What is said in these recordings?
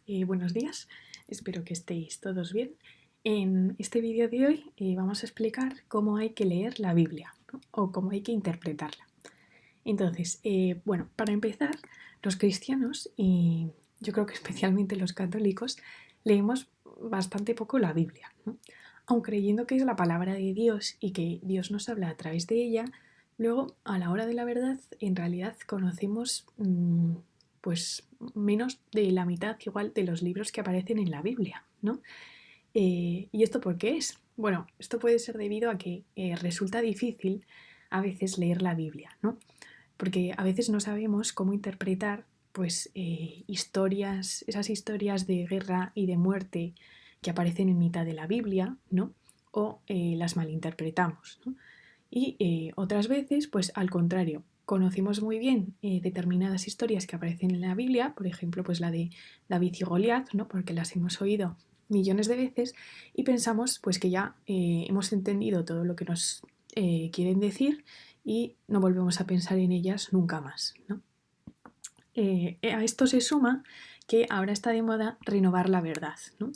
Buenos días, espero que estéis todos bien. En este vídeo de hoy vamos a explicar cómo hay que leer la Biblia, ¿no? O cómo hay que interpretarla. Entonces, para empezar, los cristianos y yo creo que especialmente los católicos leemos bastante poco la Biblia, ¿no? Aun creyendo que es la palabra de Dios y que Dios nos habla a través de ella, luego a la hora de la verdad en realidad conocemos pues menos de la mitad igual de los libros que aparecen en la Biblia, ¿no? ¿Y esto por qué es? Bueno, esto puede ser debido a que resulta difícil a veces leer la Biblia, ¿no? Porque a veces no sabemos cómo interpretar pues historias, esas historias de guerra y de muerte que aparecen en mitad de la Biblia, ¿no? O las malinterpretamos, ¿no? Y otras veces, pues al contrario, conocemos muy bien determinadas historias que aparecen en la Biblia, por ejemplo, pues la de David y Goliat, ¿no? Porque las hemos oído millones de veces y pensamos pues que ya hemos entendido todo lo que nos quieren decir y no volvemos a pensar en ellas nunca más, ¿no? A esto se suma que ahora está de moda renovar la verdad, ¿no?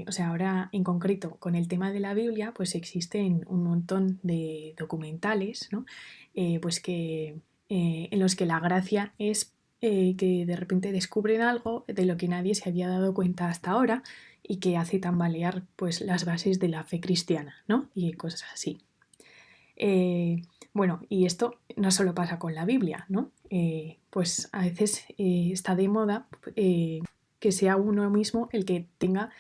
O sea, ahora en concreto con el tema de la Biblia, pues existen un montón de documentales, ¿no? Pues que, en los que la gracia es que de repente descubren algo de lo que nadie se había dado cuenta hasta ahora y que hace tambalear pues las bases de la fe cristiana, ¿no? Y cosas así. Eh, bueno, y esto no solo pasa con la Biblia, ¿no? Pues a veces está de moda que sea uno mismo el que tenga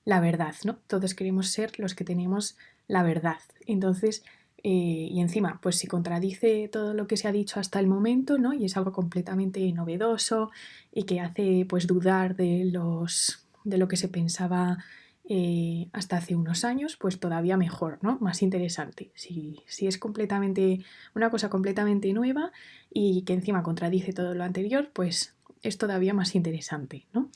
la verdad, ¿no? Todos queremos ser los que tenemos la verdad. Entonces, y encima, pues se contradice todo lo que se ha dicho hasta el momento, ¿no? Y es algo completamente novedoso y que hace pues dudar de lo que se pensaba hasta hace unos años, pues todavía mejor, ¿no? Más interesante. Si es completamente una cosa completamente nueva y que encima contradice todo lo anterior, pues es todavía más interesante, ¿no?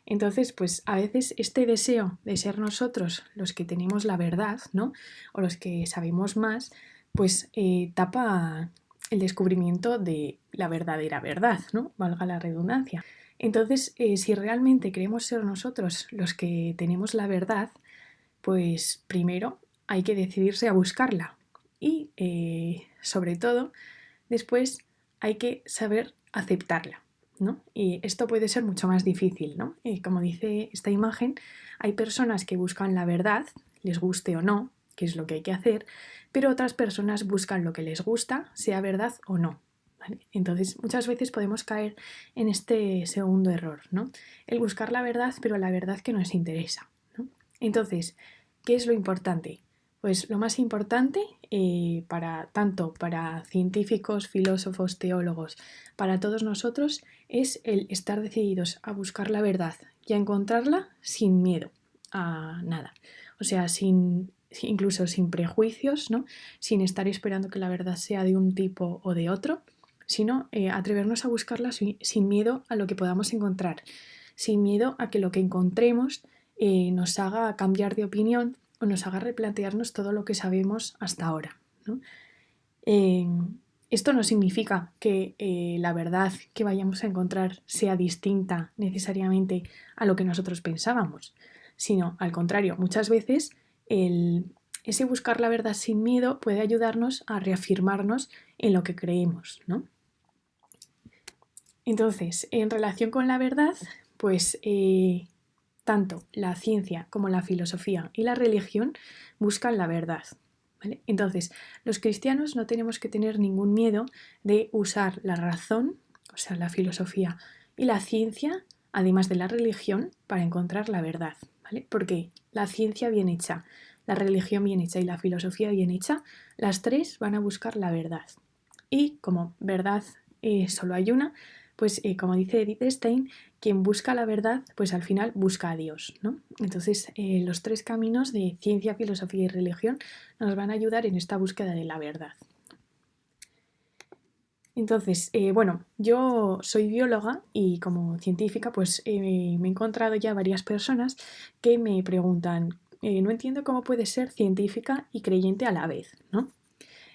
Entonces, pues a veces este deseo de ser nosotros los que tenemos la verdad, ¿no? O los que sabemos más, pues tapa el descubrimiento de la verdadera verdad, ¿no? Valga la redundancia. Entonces, si realmente queremos ser nosotros los que tenemos la verdad, pues primero hay que decidirse a buscarla y sobre todo después hay que saber aceptarla, ¿no? Y esto puede ser mucho más difícil, ¿no? Como dice esta imagen, hay personas que buscan la verdad, les guste o no, que es lo que hay que hacer, pero otras personas buscan lo que les gusta, sea verdad o no. ¿Vale? Entonces, muchas veces podemos caer en este segundo error, ¿no? El buscar la verdad, pero la verdad que nos interesa, ¿no? Entonces, ¿qué es lo importante? Pues lo más importante tanto para científicos, filósofos, teólogos, para todos nosotros, es el estar decididos a buscar la verdad y a encontrarla sin miedo a nada. O sea, incluso sin prejuicios, ¿no? Sin estar esperando que la verdad sea de un tipo o de otro, sino atrevernos a buscarla sin miedo a lo que podamos encontrar, sin miedo a que lo que encontremos nos haga cambiar de opinión o nos haga replantearnos todo lo que sabemos hasta ahora, ¿no? Eh, Esto no significa que la verdad que vayamos a encontrar sea distinta necesariamente a lo que nosotros pensábamos, sino al contrario, muchas veces ese buscar la verdad sin miedo puede ayudarnos a reafirmarnos en lo que creemos, ¿no? Entonces, en relación con la verdad, pues tanto la ciencia como la filosofía y la religión buscan la verdad. ¿Vale? Entonces, los cristianos no tenemos que tener ningún miedo de usar la razón, o sea, la filosofía y la ciencia, además de la religión, para encontrar la verdad. ¿Vale? Porque la ciencia bien hecha, la religión bien hecha y la filosofía bien hecha, las tres van a buscar la verdad. Y como verdad solo hay una, pues como dice Edith Stein, quien busca la verdad, pues al final busca a Dios, ¿no? Entonces, los tres caminos de ciencia, filosofía y religión nos van a ayudar en esta búsqueda de la verdad. Entonces, yo soy bióloga y como científica, pues me he encontrado ya varias personas que me preguntan, no entiendo cómo puedes ser científica y creyente a la vez, ¿no?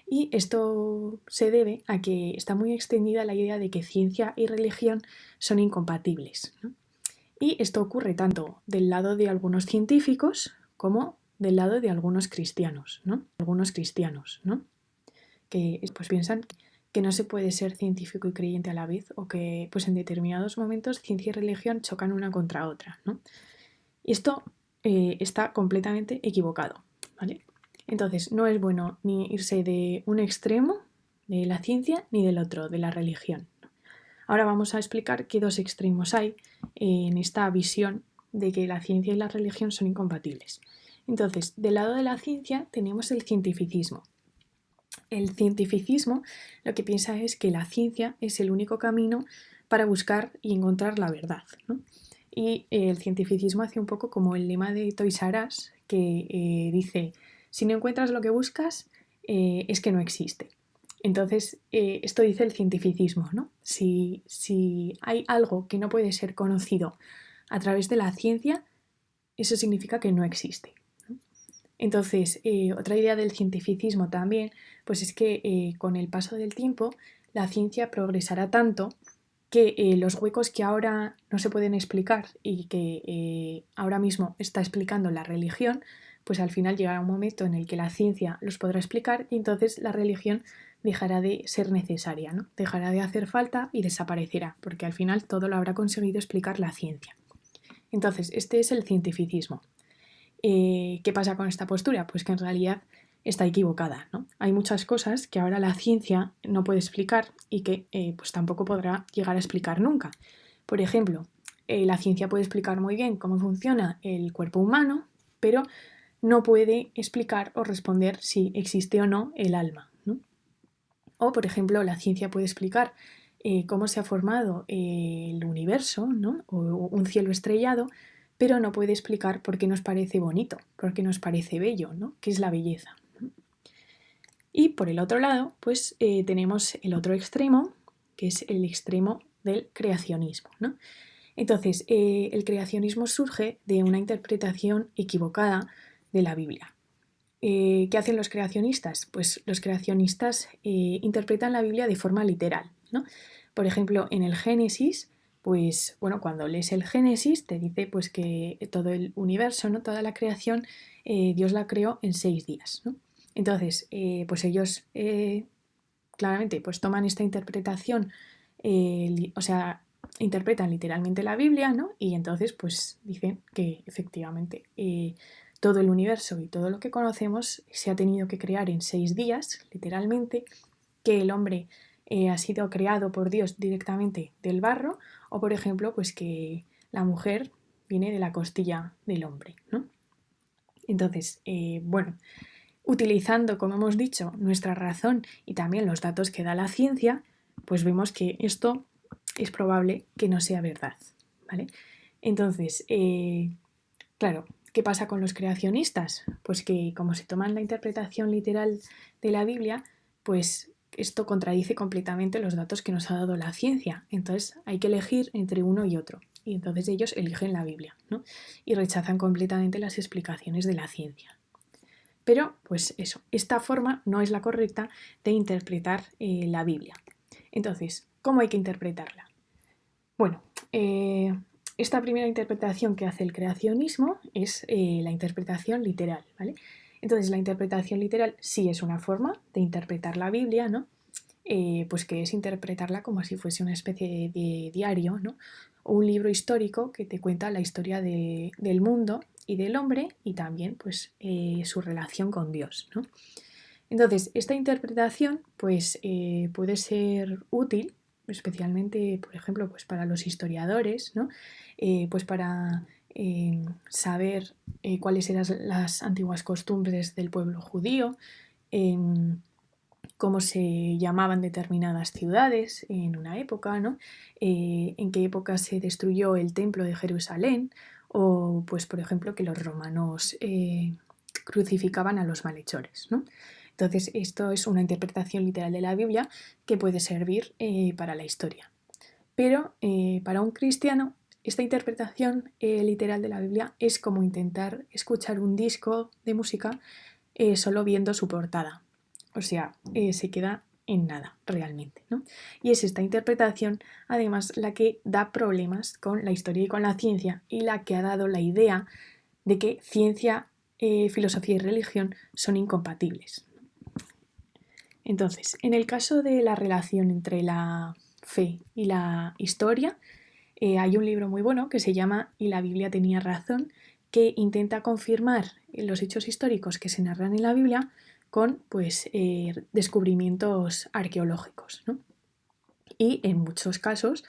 Y esto se debe a que está muy extendida la idea de que ciencia y religión son incompatibles, ¿no? Y esto ocurre tanto del lado de algunos científicos como del lado de algunos cristianos, ¿no? Algunos cristianos, ¿no? Que pues piensan que no se puede ser científico y creyente a la vez, o que pues en determinados momentos ciencia y religión chocan una contra otra, ¿no? Y esto está completamente equivocado, ¿vale? Entonces no es bueno ni irse de un extremo de la ciencia ni del otro, de la religión. Ahora vamos a explicar qué dos extremos hay en esta visión de que la ciencia y la religión son incompatibles. Entonces, del lado de la ciencia tenemos el cientificismo. El cientificismo lo que piensa es que la ciencia es el único camino para buscar y encontrar la verdad, ¿no? Y el cientificismo hace un poco como el lema de Toys R Us, que dice, si no encuentras lo que buscas, es que no existe. Entonces, esto dice el cientificismo, ¿no? Si hay algo que no puede ser conocido a través de la ciencia, eso significa que no existe. Entonces, otra idea del cientificismo también, pues es que con el paso del tiempo la ciencia progresará tanto que los huecos que ahora no se pueden explicar y que ahora mismo está explicando la religión, pues al final llegará un momento en el que la ciencia los podrá explicar y entonces la religión dejará de ser necesaria, ¿no? Dejará de hacer falta y desaparecerá, porque al final todo lo habrá conseguido explicar la ciencia. Entonces, este es el cientificismo. ¿Qué pasa con esta postura? Pues que en realidad está equivocada, ¿no? Hay muchas cosas que ahora la ciencia no puede explicar y que pues tampoco podrá llegar a explicar nunca. Por ejemplo, la ciencia puede explicar muy bien cómo funciona el cuerpo humano, pero no puede explicar o responder si existe o no el alma, ¿no? O, por ejemplo, la ciencia puede explicar cómo se ha formado el universo, ¿no? O un cielo estrellado, pero no puede explicar por qué nos parece bonito, por qué nos parece bello, ¿no? ¿Qué es la belleza? Y por el otro lado, pues tenemos el otro extremo, que es el extremo del creacionismo, ¿no? Entonces, el creacionismo surge de una interpretación equivocada de la Biblia. ¿Qué hacen los creacionistas? Pues los creacionistas interpretan la Biblia de forma literal, ¿no? Por ejemplo, en el Génesis, pues bueno, cuando lees el Génesis te dice pues que todo el universo, ¿no? Toda la creación, Dios la creó en 6 días, ¿no? Entonces, pues ellos claramente pues toman esta interpretación, o sea, interpretan literalmente la Biblia, ¿no? Y entonces pues dicen que efectivamente todo el universo y todo lo que conocemos se ha tenido que crear en 6 días, literalmente, que el hombre ha sido creado por Dios directamente del barro, o por ejemplo, pues que la mujer viene de la costilla del hombre, ¿no? Entonces, bueno, utilizando, como hemos dicho, nuestra razón y también los datos que da la ciencia, pues vemos que esto es probable que no sea verdad, ¿vale? Entonces, claro, ¿qué pasa con los creacionistas? Pues que como se toman la interpretación literal de la Biblia, pues esto contradice completamente los datos que nos ha dado la ciencia. Entonces hay que elegir entre uno y otro. Y entonces ellos eligen la Biblia, ¿no? Y rechazan completamente las explicaciones de la ciencia. Pero, pues eso, esta forma no es la correcta de interpretar la Biblia. Entonces, ¿cómo hay que interpretarla? Bueno, esta primera interpretación que hace el creacionismo es la interpretación literal, ¿vale? Entonces, la interpretación literal sí es una forma de interpretar la Biblia, ¿no? Pues que es interpretarla como si fuese una especie de diario, ¿no? O un libro histórico que te cuenta la historia del mundo y del hombre y también pues su relación con Dios, ¿no? Entonces, esta interpretación pues puede ser útil, especialmente, por ejemplo, pues para los historiadores, ¿no? Pues para saber cuáles eran las antiguas costumbres del pueblo judío, cómo se llamaban determinadas ciudades en una época, ¿no? En qué época se destruyó el templo de Jerusalén, o pues por ejemplo que los romanos crucificaban a los malhechores, ¿no? Entonces esto es una interpretación literal de la Biblia que puede servir para la historia. Pero para un cristiano esta interpretación literal de la Biblia es como intentar escuchar un disco de música solo viendo su portada. O sea, se queda en nada realmente, ¿no? Y es esta interpretación además la que da problemas con la historia y con la ciencia y la que ha dado la idea de que ciencia, filosofía y religión son incompatibles. Entonces, en el caso de la relación entre la fe y la historia, hay un libro muy bueno que se llama Y la Biblia tenía razón, que intenta confirmar los hechos históricos que se narran en la Biblia con pues, descubrimientos arqueológicos, ¿no? Y en muchos casos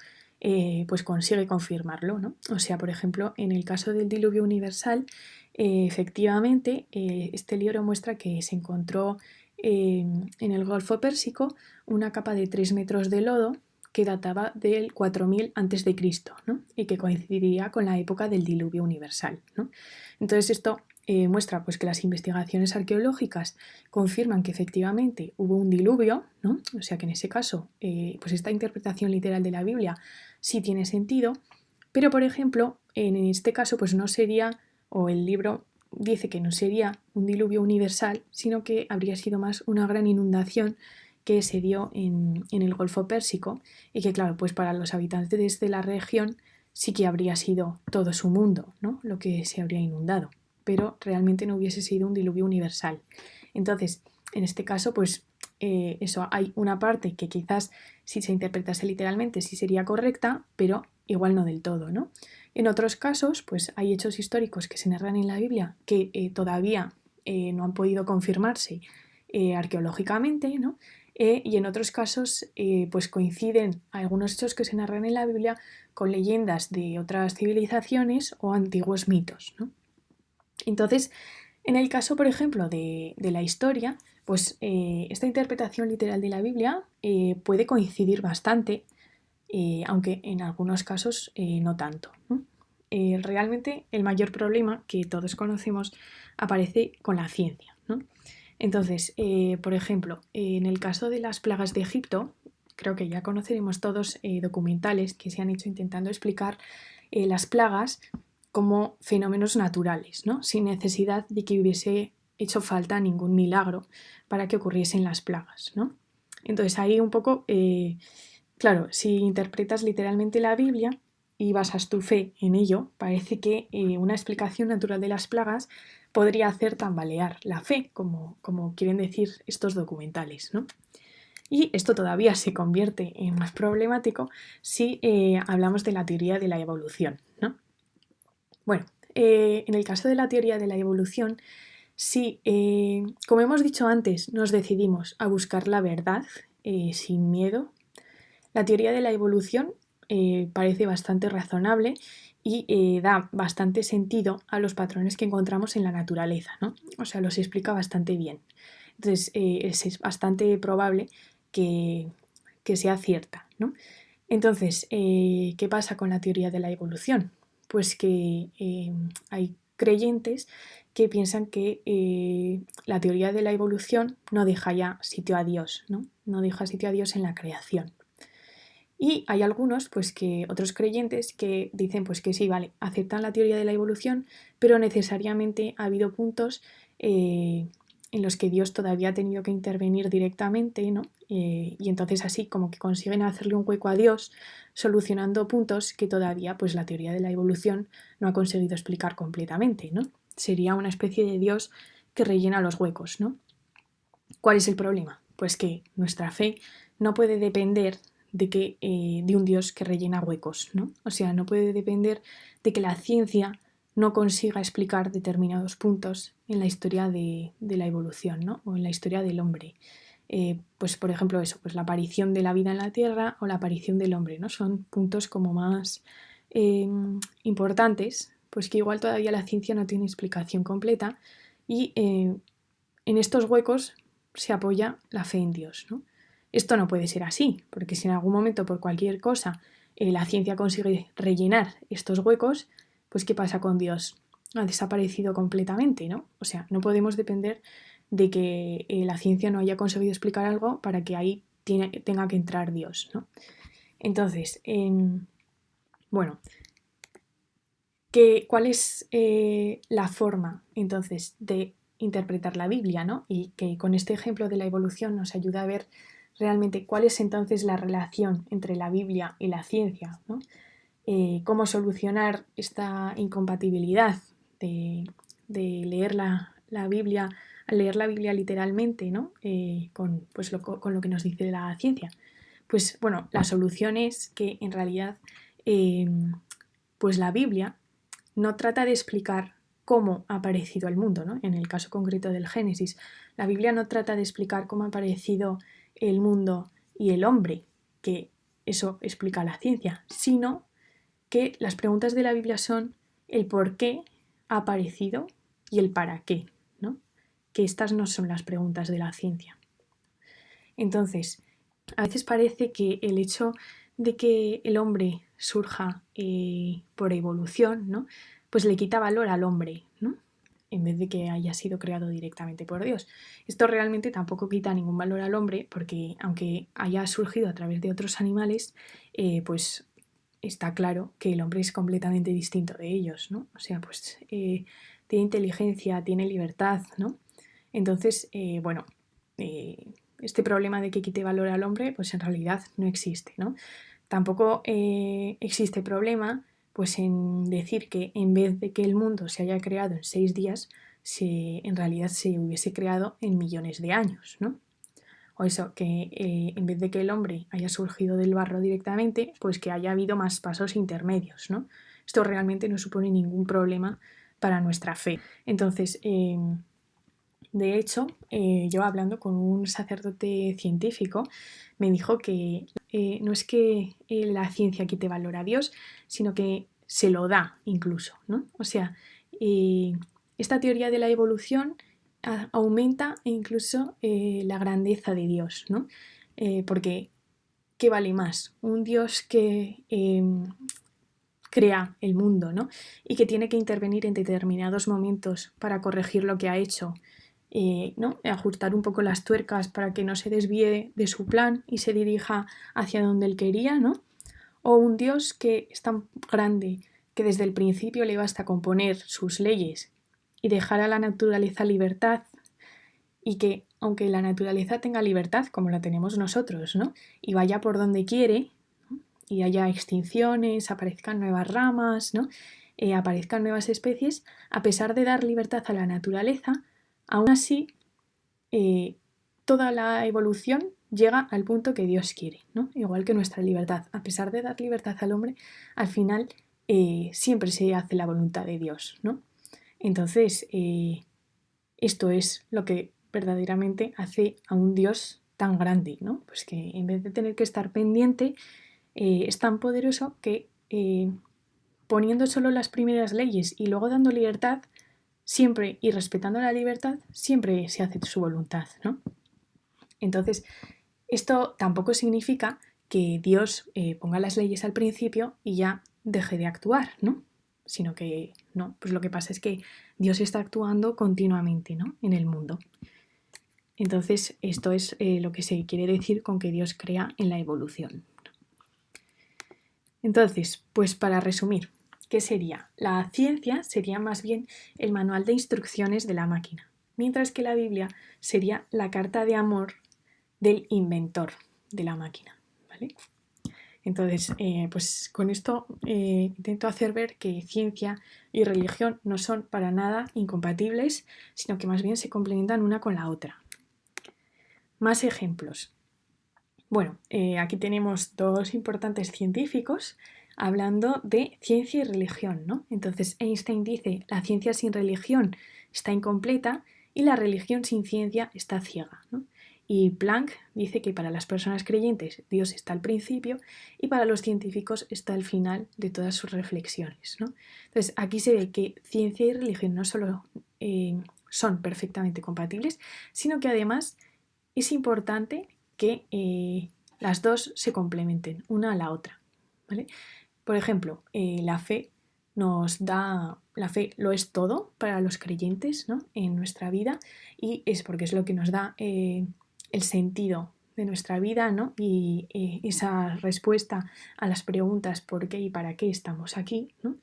pues consigue confirmarlo, ¿no? O sea, por ejemplo, en el caso del diluvio universal, efectivamente, este libro muestra que se encontró en el Golfo Pérsico una capa de 3 metros de lodo que databa del 4000 a.C., ¿no? Y que coincidiría con la época del diluvio universal, ¿no? Entonces esto muestra pues, que las investigaciones arqueológicas confirman que efectivamente hubo un diluvio, ¿no? O sea que en ese caso pues esta interpretación literal de la Biblia sí tiene sentido, pero por ejemplo en este caso pues no sería, o el libro dice que no sería un diluvio universal, sino que habría sido más una gran inundación que se dio en el Golfo Pérsico y que claro, pues para los habitantes de la región sí que habría sido todo su mundo, ¿no? Lo que se habría inundado, pero realmente no hubiese sido un diluvio universal. Entonces, en este caso, pues eso, hay una parte que quizás si se interpretase literalmente sí sería correcta, pero igual no del todo, ¿no? En otros casos, pues hay hechos históricos que se narran en la Biblia que todavía no han podido confirmarse arqueológicamente, ¿no? Y en otros casos, pues coinciden algunos hechos que se narran en la Biblia con leyendas de otras civilizaciones o antiguos mitos, ¿no? Entonces, en el caso, por ejemplo, de la historia, pues esta interpretación literal de la Biblia puede coincidir bastante, aunque en algunos casos no tanto, ¿no? Realmente el mayor problema que todos conocemos aparece con la ciencia, ¿no? Entonces, por ejemplo, en el caso de las plagas de Egipto, creo que ya conoceremos todos documentales que se han hecho intentando explicar las plagas como fenómenos naturales, ¿no? Sin necesidad de que hubiese hecho falta ningún milagro para que ocurriesen las plagas, ¿no? Entonces ahí un poco, claro, si interpretas literalmente la Biblia y basas tu fe en ello, parece que una explicación natural de las plagas podría hacer tambalear la fe, como quieren decir estos documentales, ¿no? Y esto todavía se convierte en más problemático si hablamos de la teoría de la evolución, ¿no? Bueno, en el caso de la teoría de la evolución, si, como hemos dicho antes, nos decidimos a buscar la verdad sin miedo, la teoría de la evolución parece bastante razonable y da bastante sentido a los patrones que encontramos en la naturaleza, ¿no? O sea, los explica bastante bien. Entonces, es bastante probable que, que sea cierta, ¿no? Entonces, ¿qué pasa con la teoría de la evolución? Pues que hay creyentes que piensan que la teoría de la evolución no deja ya sitio a Dios, ¿no? No deja sitio a Dios en la creación. Y hay algunos, pues que otros creyentes que dicen pues que sí, vale, aceptan la teoría de la evolución, pero necesariamente ha habido puntos en los que Dios todavía ha tenido que intervenir directamente, ¿no? Y entonces así como que consiguen hacerle un hueco a Dios, solucionando puntos que todavía pues la teoría de la evolución no ha conseguido explicar completamente, ¿no? Sería una especie de Dios que rellena los huecos, ¿no? ¿Cuál es el problema? Pues que nuestra fe no puede depender de un Dios que rellena huecos, ¿no? O sea, no puede depender de que la ciencia no consiga explicar determinados puntos en la historia de la evolución, ¿no? O en la historia del hombre. Pues por ejemplo eso, pues la aparición de la vida en la Tierra o la aparición del hombre, ¿no? Son puntos como más importantes, pues que igual todavía la ciencia no tiene explicación completa y en estos huecos se apoya la fe en Dios, ¿no? Esto no puede ser así, porque si en algún momento por cualquier cosa la ciencia consigue rellenar estos huecos, pues ¿qué pasa con Dios? Ha desaparecido completamente, ¿no? O sea, no podemos depender de que la ciencia no haya conseguido explicar algo para que ahí tenga que entrar Dios, ¿no? Entonces, bueno, ¿cuál es la forma entonces de interpretar la Biblia, ¿no? Y que con este ejemplo de la evolución nos ayuda a ver realmente cuál es entonces la relación entre la Biblia y la ciencia, ¿no? Cómo solucionar esta incompatibilidad de leer la Biblia, al leer la Biblia literalmente, ¿no? Con lo que nos dice la ciencia. Pues bueno, la solución es que en realidad pues la Biblia no trata de explicar cómo ha aparecido el mundo, ¿no? En el caso concreto del Génesis, la Biblia no trata de explicar cómo ha aparecido el mundo y el hombre, que eso explica la ciencia, sino que las preguntas de la Biblia son el por qué ha aparecido y el para qué, ¿no? Que estas no son las preguntas de la ciencia. Entonces, a veces parece que el hecho de que el hombre surja por evolución, ¿no? Pues le quita valor al hombre, ¿no? En vez de que haya sido creado directamente por Dios. Esto realmente tampoco quita ningún valor al hombre, porque aunque haya surgido a través de otros animales, pues está claro que el hombre es completamente distinto de ellos, ¿no? O sea, pues tiene inteligencia, tiene libertad, ¿no? Entonces, este problema de que quite valor al hombre, pues en realidad no existe, ¿no? Tampoco existe problema pues en decir que en vez de que el mundo se haya creado en 6 días, en realidad se hubiese creado en millones de años, ¿no? O eso, que en vez de que el hombre haya surgido del barro directamente, pues que haya habido más pasos intermedios, ¿no? Esto realmente no supone ningún problema para nuestra fe. Entonces, de hecho, yo hablando con un sacerdote científico, me dijo que no es que la ciencia quite valor a Dios, sino que se lo da incluso, ¿no? O sea, esta teoría de la evolución aumenta incluso la grandeza de Dios, ¿no? Porque, ¿qué vale más? Un Dios que crea el mundo, ¿no? Y que tiene que intervenir en determinados momentos para corregir lo que ha hecho, ¿no? Ajustar un poco las tuercas para que no se desvíe de su plan y se dirija hacia donde él quería, ¿no? O un Dios que es tan grande que desde el principio le basta con poner sus leyes y dejar a la naturaleza libertad, y que aunque la naturaleza tenga libertad como la tenemos nosotros, ¿no? Y vaya por donde quiere, ¿no? Y haya extinciones, aparezcan nuevas ramas, ¿no? Aparezcan nuevas especies, a pesar de dar libertad a la naturaleza, aún así eh, toda la evolución llega al punto que Dios quiere, ¿no? Igual que nuestra libertad. A pesar de dar libertad al hombre, al final siempre se hace la voluntad de Dios, ¿no? Entonces, esto es lo que verdaderamente hace a un Dios tan grande, ¿no? Pues que en vez de tener que estar pendiente, es tan poderoso que poniendo solo las primeras leyes y luego dando libertad, siempre y respetando la libertad, siempre se hace su voluntad, ¿no? Entonces, esto tampoco significa que Dios ponga las leyes al principio y ya deje de actuar, ¿no? Sino que no, pues lo que pasa es que Dios está actuando continuamente, ¿no? En el mundo. Entonces, esto es lo que se quiere decir con que Dios crea en la evolución. Entonces, pues para resumir, ¿qué sería? La ciencia sería más bien el manual de instrucciones de la máquina, mientras que la Biblia sería la carta de amor del inventor de la máquina, ¿vale? Entonces, pues con esto intento hacer ver que ciencia y religión no son para nada incompatibles, sino que más bien se complementan una con la otra. Más ejemplos. Bueno, aquí tenemos dos importantes científicos hablando de ciencia y religión, ¿no? Entonces Einstein dice, la ciencia sin religión está incompleta y la religión sin ciencia está ciega, ¿no? Y Planck dice que para las personas creyentes Dios está al principio y para los científicos está al final de todas sus reflexiones, ¿no? Entonces aquí se ve que ciencia y religión no solo son perfectamente compatibles, sino que además es importante que las dos se complementen una a la otra, ¿vale? Por ejemplo, la fe la fe lo es todo para los creyentes, ¿no? En nuestra vida, y es porque es lo que nos da el sentido de nuestra vida, ¿no? Y esa respuesta a las preguntas por qué y para qué estamos aquí, ¿no?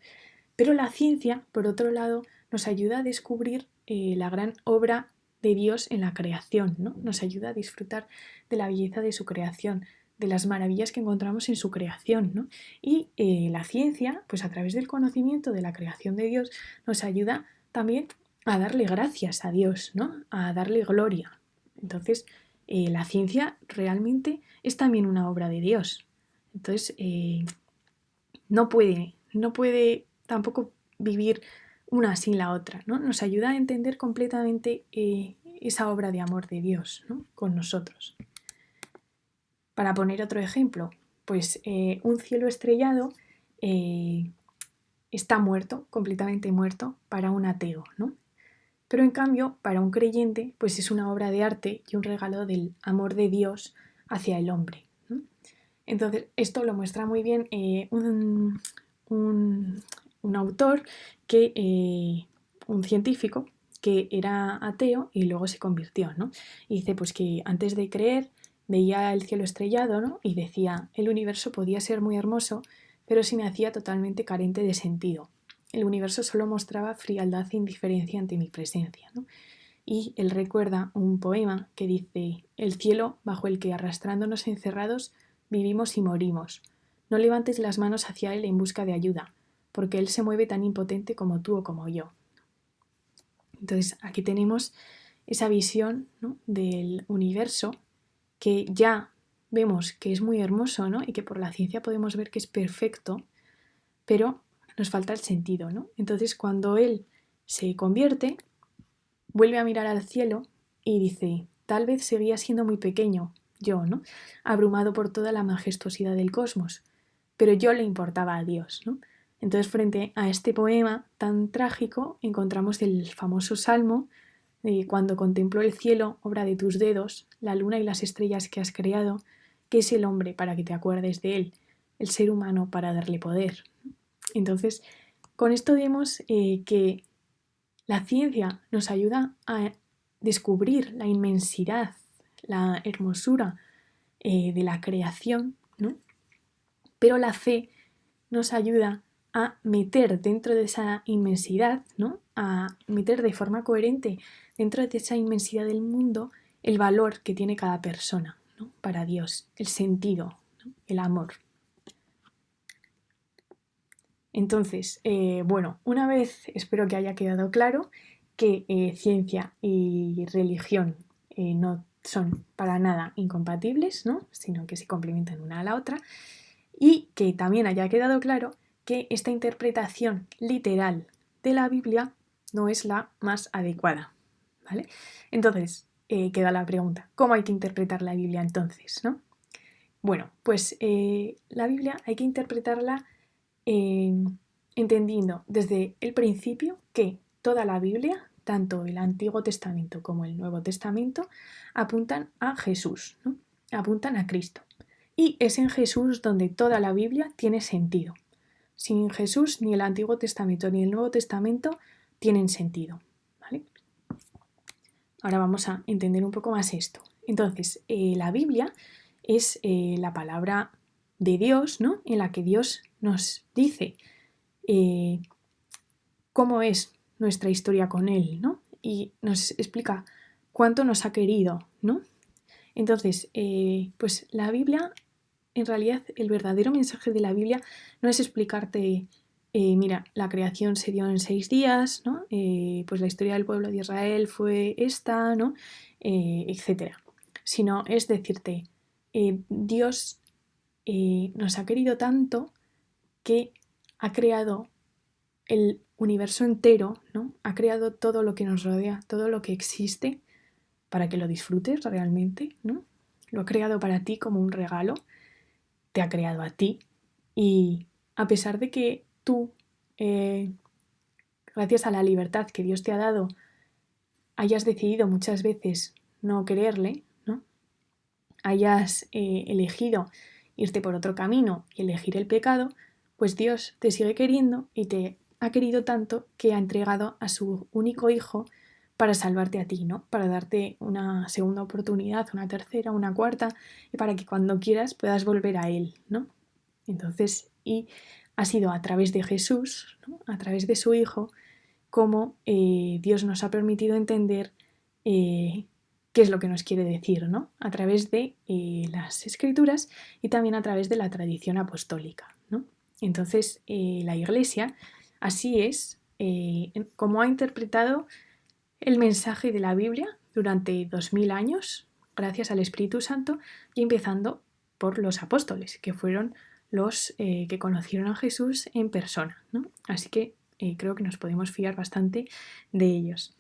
Pero la ciencia, por otro lado, nos ayuda a descubrir la gran obra de Dios en la creación, ¿no? Nos ayuda a disfrutar de la belleza de su creación, de las maravillas que encontramos en su creación, ¿no? Y la ciencia, pues a través del conocimiento de la creación de Dios, nos ayuda también a darle gracias a Dios, ¿no? A darle gloria. Entonces, la ciencia realmente es también una obra de Dios. Entonces, no puede tampoco vivir una sin la otra, ¿no? Nos ayuda a entender completamente esa obra de amor de Dios, ¿no? Con nosotros. Para poner otro ejemplo, pues un cielo estrellado está muerto, completamente muerto, para un ateo, ¿no? Pero en cambio, para un creyente, pues es una obra de arte y un regalo del amor de Dios hacia el hombre, ¿no? Entonces, esto lo muestra muy bien un autor un científico que era ateo y luego se convirtió, ¿no? Y dice pues que antes de creer veía el cielo estrellado, ¿no? Y decía, el universo podía ser muy hermoso, pero se me hacía totalmente carente de sentido. El universo solo mostraba frialdad e indiferencia ante mi presencia, ¿no? Y él recuerda un poema que dice, el cielo bajo el que arrastrándonos encerrados vivimos y morimos. No levantes las manos hacia él en busca de ayuda, porque él se mueve tan impotente como tú o como yo. Entonces aquí tenemos esa visión, ¿no? Del universo que ya vemos que es muy hermoso, ¿no? Y que por la ciencia podemos ver que es perfecto, pero nos falta el sentido, ¿no? Entonces cuando él se convierte, vuelve a mirar al cielo y dice, tal vez seguía siendo muy pequeño, yo, ¿no? Abrumado por toda la majestuosidad del cosmos, pero yo le importaba a Dios, ¿no? Entonces, frente a este poema tan trágico, encontramos el famoso salmo de cuando contemplo el cielo, obra de tus dedos, la luna y las estrellas que has creado, ¿qué es el hombre para que te acuerdes de él? El ser humano para darle poder. Entonces, con esto vemos que la ciencia nos ayuda a descubrir la inmensidad, la hermosura de la creación, ¿no? Pero la fe nos ayuda a meter dentro de esa inmensidad, ¿no? A meter de forma coherente dentro de esa inmensidad del mundo el valor que tiene cada persona, ¿no? Para Dios, el sentido, ¿no? El amor. Entonces, bueno, una vez espero que haya quedado claro que ciencia y religión no son para nada incompatibles, ¿no? Sino que se complementan una a la otra, y que también haya quedado claro que esta interpretación literal de la Biblia no es la más adecuada, ¿vale? Entonces, queda la pregunta, ¿cómo hay que interpretar la Biblia entonces, ¿no? Bueno, pues la Biblia hay que interpretarla entendiendo desde el principio que toda la Biblia, tanto el Antiguo Testamento como el Nuevo Testamento, apuntan a Jesús, ¿no? Apuntan a Cristo. Y es en Jesús donde toda la Biblia tiene sentido. Sin Jesús ni el Antiguo Testamento ni el Nuevo Testamento tienen sentido, ¿vale? Ahora vamos a entender un poco más esto. Entonces, la Biblia es la palabra de Dios, ¿no? En la que Dios nos dice cómo es nuestra historia con Él, ¿no? Y nos explica cuánto nos ha querido, ¿no? Entonces, pues la Biblia, en realidad, el verdadero mensaje de la Biblia no es explicarte, mira, la creación se dio en 6 días, ¿no? Pues la historia del pueblo de Israel fue esta, ¿no? Etcétera. Sino es decirte, Dios nos ha querido tanto que ha creado el universo entero, ¿no? Ha creado todo lo que nos rodea, todo lo que existe, para que lo disfrutes realmente, ¿no? Lo ha creado para ti como un regalo, te ha creado a ti, y a pesar de que tú, gracias a la libertad que Dios te ha dado, hayas decidido muchas veces no quererle, ¿no? Hayas elegido irte por otro camino y elegir el pecado, pues Dios te sigue queriendo y te ha querido tanto que ha entregado a su único hijo para salvarte a ti, ¿no? Para darte una segunda oportunidad, una tercera, una cuarta, y para que cuando quieras puedas volver a Él, ¿no? Entonces, y ha sido a través de Jesús, ¿no? A través de su Hijo, como Dios nos ha permitido entender qué es lo que nos quiere decir, ¿no? A través de las escrituras y también a través de la tradición apostólica, ¿no? Entonces, la Iglesia así es como ha interpretado el mensaje de la Biblia durante 2000 años, gracias al Espíritu Santo, y empezando por los apóstoles, que fueron los que conocieron a Jesús en persona, ¿no? Así que creo que nos podemos fiar bastante de ellos.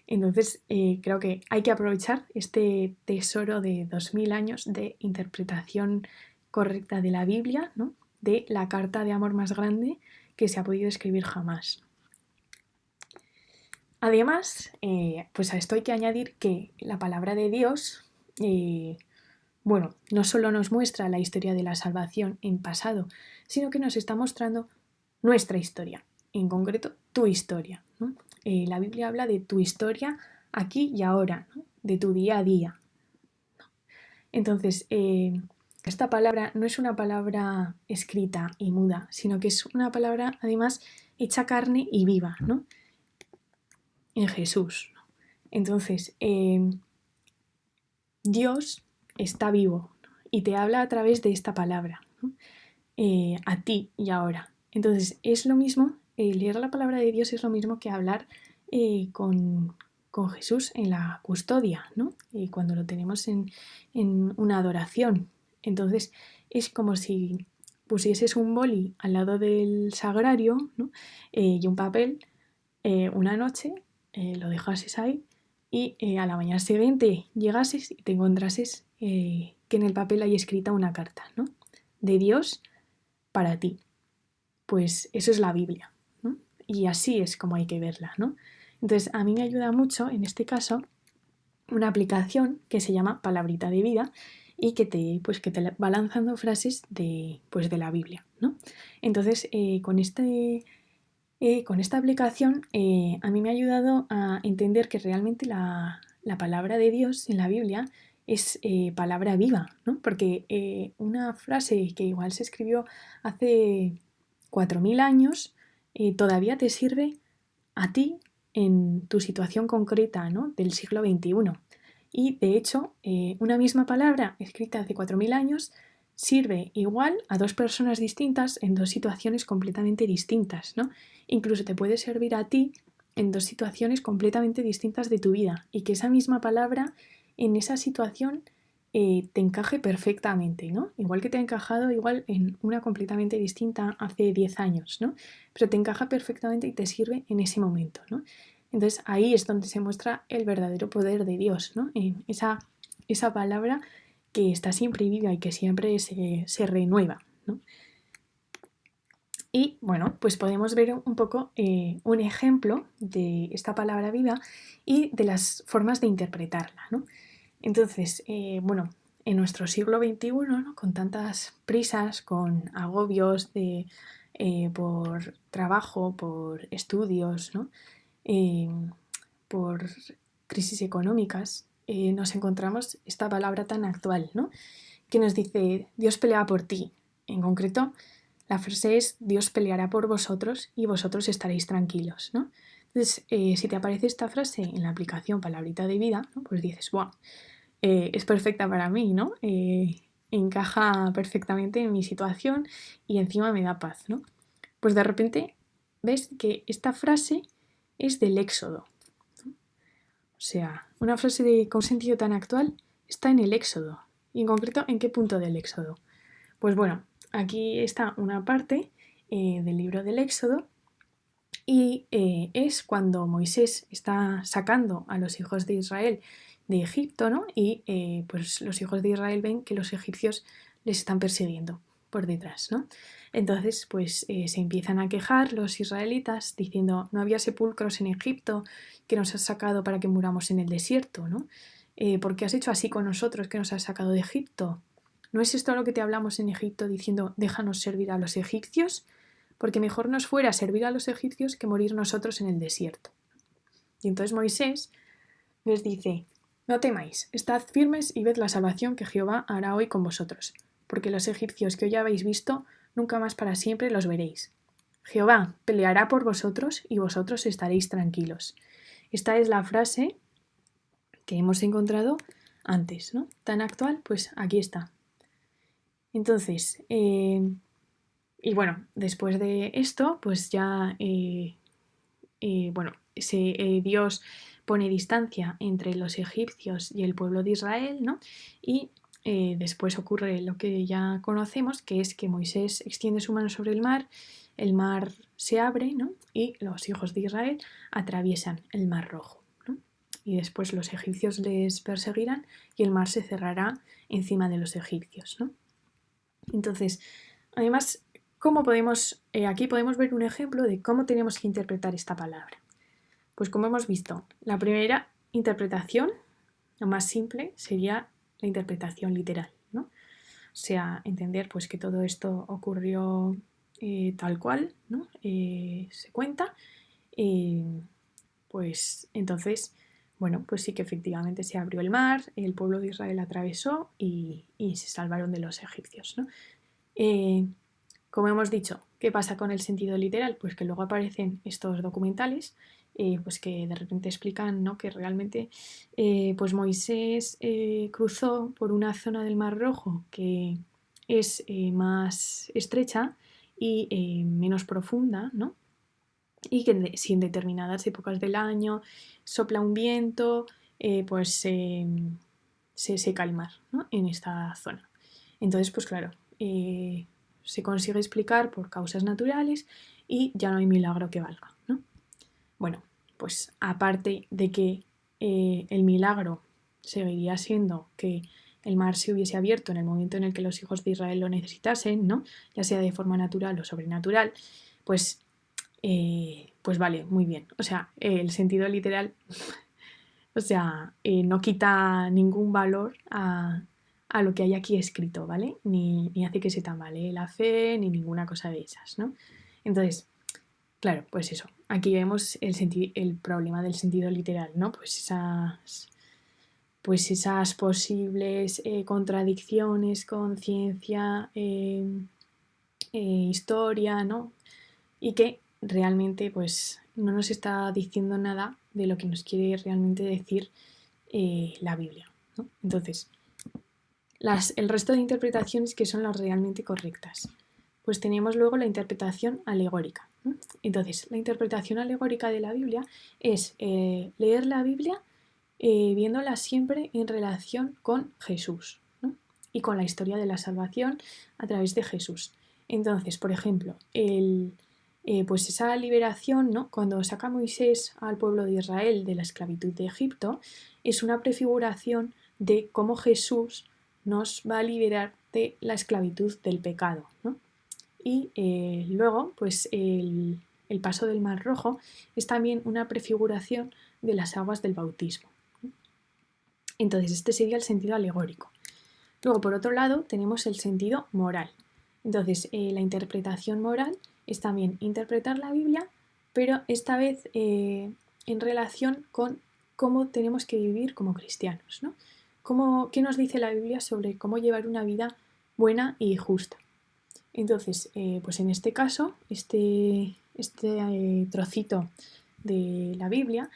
Entonces, creo que hay que aprovechar este tesoro de 2000 años de interpretación correcta de la Biblia, ¿no? De la carta de amor más grande que se ha podido escribir jamás. Además, pues a esto hay que añadir que la palabra de Dios, bueno, no solo nos muestra la historia de la salvación en pasado, sino que nos está mostrando nuestra historia, en concreto tu historia, ¿no? La Biblia habla de tu historia aquí y ahora, ¿no? De tu día a día. Entonces, esta palabra no es una palabra escrita y muda, sino que es una palabra además hecha carne y viva, ¿no? En Jesús. Entonces, Dios está vivo, ¿no? Y te habla a través de esta palabra, ¿no? A ti y ahora. Entonces, es lo mismo, leer la palabra de Dios es lo mismo que hablar con Jesús en la custodia, ¿no? Cuando lo tenemos en una adoración. Entonces, es como si pusieses un boli al lado del sagrario, ¿no? Y un papel una noche, lo dejases ahí y a la mañana siguiente llegases y te encontrases que en el papel hay escrita una carta, ¿no? De Dios para ti. Pues eso es la Biblia, ¿no? Y así es como hay que verla, ¿no? Entonces a mí me ayuda mucho, en este caso, una aplicación que se llama Palabrita de Vida y que te va lanzando frases pues, de la Biblia, ¿no? Entonces, con esta aplicación a mí me ha ayudado a entender que realmente la palabra de Dios en la Biblia es palabra viva, ¿no? Porque una frase que igual se escribió hace 4000 años todavía te sirve a ti en tu situación concreta, ¿no? Del siglo XXI. Y de hecho, una misma palabra escrita hace 4000 años sirve igual a dos personas distintas en dos situaciones completamente distintas, ¿no? Incluso te puede servir a ti en dos situaciones completamente distintas de tu vida y que esa misma palabra en esa situación te encaje perfectamente, ¿no? Igual que te ha encajado igual en una completamente distinta hace 10 años, ¿no? Pero te encaja perfectamente y te sirve en ese momento, ¿no? Entonces ahí es donde se muestra el verdadero poder de Dios, ¿no? En esa palabra que está siempre viva y que siempre se renueva, ¿no? Y bueno, pues podemos ver un poco un ejemplo de esta palabra viva y de las formas de interpretarla, ¿no? Entonces, bueno, en nuestro siglo XXI, ¿no? Con tantas prisas, con agobios por trabajo, por estudios, ¿no? Por crisis económicas, nos encontramos esta palabra tan actual, ¿no? Que nos dice, Dios pelea por ti. En concreto, la frase es, Dios peleará por vosotros y vosotros estaréis tranquilos, ¿no? Entonces, si te aparece esta frase en la aplicación Palabrita de Vida, ¿no? Pues dices, wow, es perfecta para mí, ¿no? Encaja perfectamente en mi situación y encima me da paz, ¿no? Pues de repente ves que esta frase es del Éxodo. O sea, una frase con sentido tan actual está en el Éxodo. Y en concreto, ¿en qué punto del Éxodo? Pues bueno, aquí está una parte del libro del Éxodo y es cuando Moisés está sacando a los hijos de Israel de Egipto, ¿no? Y pues los hijos de Israel ven que los egipcios les están persiguiendo por detrás, ¿no? Entonces, pues se empiezan a quejar los israelitas diciendo, no había sepulcros en Egipto que nos has sacado para que muramos en el desierto, ¿no? ¿Por qué has hecho así con nosotros que nos has sacado de Egipto? ¿No es esto lo que te hablamos en Egipto diciendo, déjanos servir a los egipcios? Porque mejor nos fuera servir a los egipcios que morir nosotros en el desierto. Y entonces Moisés les dice, no temáis, estad firmes y ved la salvación que Jehová hará hoy con vosotros, porque los egipcios que hoy habéis visto, nunca más para siempre los veréis. Jehová peleará por vosotros y vosotros estaréis tranquilos. Esta es la frase que hemos encontrado antes, ¿no? Tan actual, pues aquí está. Entonces, y bueno, después de esto, pues ya, bueno, Dios pone distancia entre los egipcios y el pueblo de Israel, ¿no? Y después ocurre lo que ya conocemos, que es que Moisés extiende su mano sobre el mar se abre, ¿no? Y los hijos de Israel atraviesan el mar rojo, ¿no? Y después los egipcios les perseguirán y el mar se cerrará encima de los egipcios, ¿no? Entonces, además, aquí podemos ver un ejemplo de cómo tenemos que interpretar esta palabra. Pues como hemos visto, la primera interpretación, la más simple, sería la interpretación literal, ¿no? O sea, entender pues que todo esto ocurrió tal cual, ¿no? Se cuenta, pues entonces, bueno, pues sí que efectivamente se abrió el mar, el pueblo de Israel atravesó y se salvaron de los egipcios, ¿no? Como hemos dicho, ¿qué pasa con el sentido literal? Pues que luego aparecen estos documentales pues que de repente explican, ¿no?, que realmente pues Moisés cruzó por una zona del Mar Rojo que es más estrecha y menos profunda, ¿no? Y que si en determinadas épocas del año sopla un viento, pues se seca el mar, ¿no?, en esta zona. Entonces, pues claro, se consigue explicar por causas naturales y ya no hay milagro que valga, ¿no? Bueno, pues aparte de que el milagro seguiría siendo que el mar se hubiese abierto en el momento en el que los hijos de Israel lo necesitasen, ¿no?, ya sea de forma natural o sobrenatural, pues, pues vale, muy bien. O sea, el sentido literal, o sea, no quita ningún valor a lo que hay aquí escrito, ¿vale? Ni hace que se tambalee la fe, ni ninguna cosa de esas, ¿no? Entonces, claro, pues eso. Aquí vemos el problema del sentido literal, ¿no? Pues esas posibles contradicciones con ciencia, historia, ¿no? Y que realmente pues no nos está diciendo nada de lo que nos quiere realmente decir la Biblia, ¿no? Entonces, el resto de interpretaciones que son las realmente correctas. Pues tenemos luego la interpretación alegórica, ¿no? Entonces, la interpretación alegórica de la Biblia es leer la Biblia viéndola siempre en relación con Jesús, ¿no?, y con la historia de la salvación a través de Jesús. Entonces, por ejemplo, pues esa liberación, ¿no?, cuando saca Moisés al pueblo de Israel de la esclavitud de Egipto, es una prefiguración de cómo Jesús nos va a liberar de la esclavitud del pecado, ¿no? Y luego, pues el paso del Mar Rojo es también una prefiguración de las aguas del bautismo. Entonces, este sería el sentido alegórico. Luego, por otro lado, tenemos el sentido moral. Entonces, la interpretación moral es también interpretar la Biblia, pero esta vez en relación con cómo tenemos que vivir como cristianos, ¿no? ¿Qué nos dice la Biblia sobre cómo llevar una vida buena y justa? Entonces, pues en este caso, este trocito de la Biblia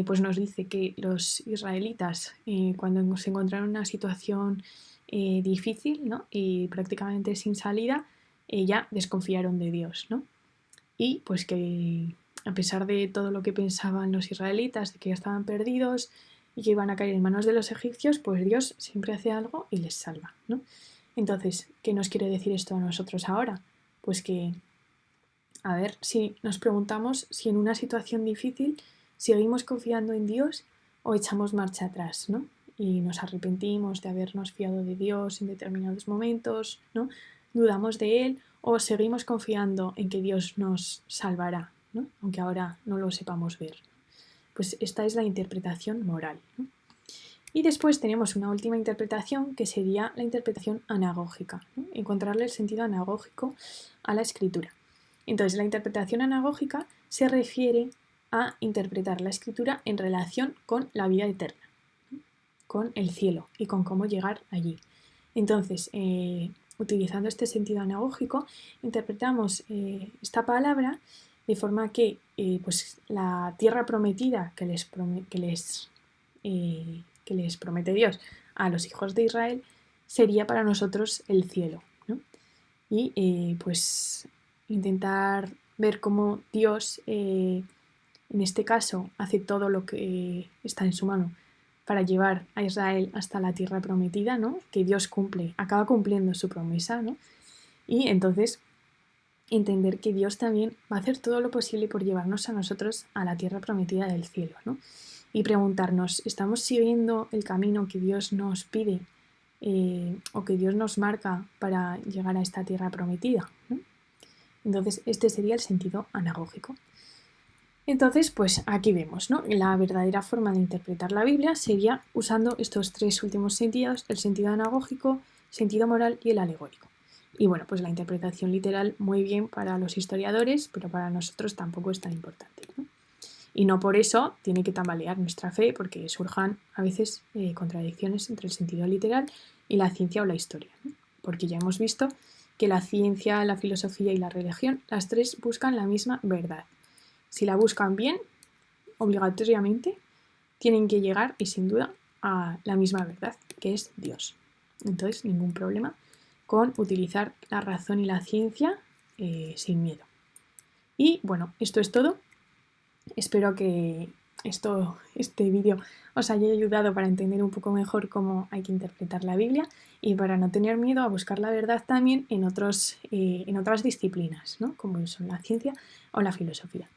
pues nos dice que los israelitas, cuando se encontraron en una situación difícil, ¿no?, y prácticamente sin salida, ya desconfiaron de Dios, ¿no? Y pues que a pesar de todo lo que pensaban los israelitas, de que ya estaban perdidos y que iban a caer en manos de los egipcios, pues Dios siempre hace algo y les salva, ¿no? Entonces, ¿qué nos quiere decir esto a nosotros ahora? Pues que, a ver, si nos preguntamos si en una situación difícil seguimos confiando en Dios o echamos marcha atrás, ¿no? Y nos arrepentimos de habernos fiado de Dios en determinados momentos, ¿no? Dudamos de Él o seguimos confiando en que Dios nos salvará, ¿no?, aunque ahora no lo sepamos ver. Pues esta es la interpretación moral, ¿no? Y después tenemos una última interpretación que sería la interpretación anagógica, ¿no?, encontrarle el sentido anagógico a la escritura. Entonces, la interpretación anagógica se refiere a interpretar la escritura en relación con la vida eterna, ¿no?, con el cielo y con cómo llegar allí. Entonces, utilizando este sentido anagógico, interpretamos esta palabra de forma que pues la tierra prometida que les que les promete Dios a los hijos de Israel sería para nosotros el cielo, ¿no? Y pues intentar ver cómo Dios, en este caso, hace todo lo que está en su mano para llevar a Israel hasta la tierra prometida, ¿no? Que Dios acaba cumpliendo su promesa, ¿no? Y entonces entender que Dios también va a hacer todo lo posible por llevarnos a nosotros a la tierra prometida del cielo, ¿no? Y preguntarnos, ¿estamos siguiendo el camino que Dios nos pide o que Dios nos marca para llegar a esta tierra prometida, ¿no? Entonces, este sería el sentido anagógico. Entonces, pues aquí vemos, ¿no? La verdadera forma de interpretar la Biblia sería usando estos tres últimos sentidos, el sentido anagógico, sentido moral y el alegórico. Y bueno, pues la interpretación literal muy bien para los historiadores, pero para nosotros tampoco es tan importante, ¿no? Y no por eso tiene que tambalear nuestra fe, porque surjan a veces contradicciones entre el sentido literal y la ciencia o la historia, ¿no? Porque ya hemos visto que la ciencia, la filosofía y la religión, las tres buscan la misma verdad. Si la buscan bien, obligatoriamente tienen que llegar, y sin duda, a la misma verdad, que es Dios. Entonces, ningún problema con utilizar la razón y la ciencia sin miedo. Y bueno, esto es todo. Espero que este vídeo os haya ayudado para entender un poco mejor cómo hay que interpretar la Biblia y para no tener miedo a buscar la verdad también en otras disciplinas, ¿no? Como son la ciencia o la filosofía.